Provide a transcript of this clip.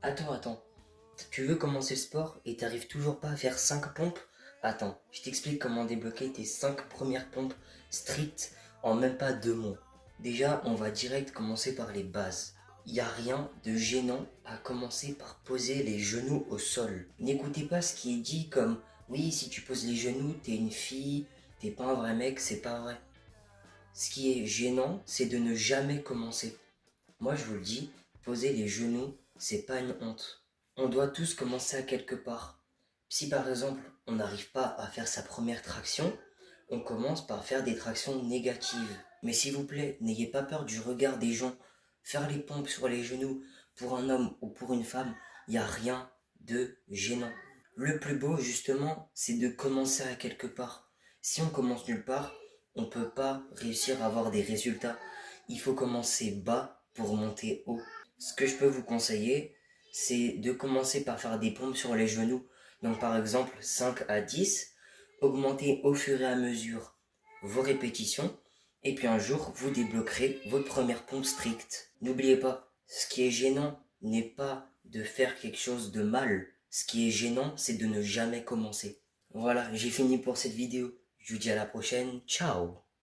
Attends. Tu veux commencer le sport et t'arrives toujours pas à faire 5 pompes? Attends, je t'explique comment débloquer tes 5 premières pompes strictes en même pas 2 mois. Déjà, on va direct commencer par les bases. Il n'y a rien de gênant à commencer par poser les genoux au sol. N'écoutez pas ce qui est dit comme oui, si tu poses les genoux, t'es une fille, t'es pas un vrai mec, c'est pas vrai. Ce qui est gênant, c'est de ne jamais commencer. Moi, je vous le dis, poser les genoux, c'est pas une honte. On doit tous commencer à quelque part. Si par exemple, on n'arrive pas à faire sa première traction, on commence par faire des tractions négatives. Mais s'il vous plaît, n'ayez pas peur du regard des gens. Faire les pompes sur les genoux pour un homme ou pour une femme, il n'y a rien de gênant. Le plus beau, justement, c'est de commencer à quelque part. Si on commence nulle part, on ne peut pas réussir à avoir des résultats. Il faut commencer bas pour monter haut. Ce que je peux vous conseiller, c'est de commencer par faire des pompes sur les genoux. Donc par exemple 5 à 10, augmentez au fur et à mesure vos répétitions, et puis un jour, vous débloquerez votre première pompe stricte. N'oubliez pas, ce qui est gênant n'est pas de faire quelque chose de mal. Ce qui est gênant, c'est de ne jamais commencer. Voilà, j'ai fini pour cette vidéo. Je vous dis à la prochaine. Ciao!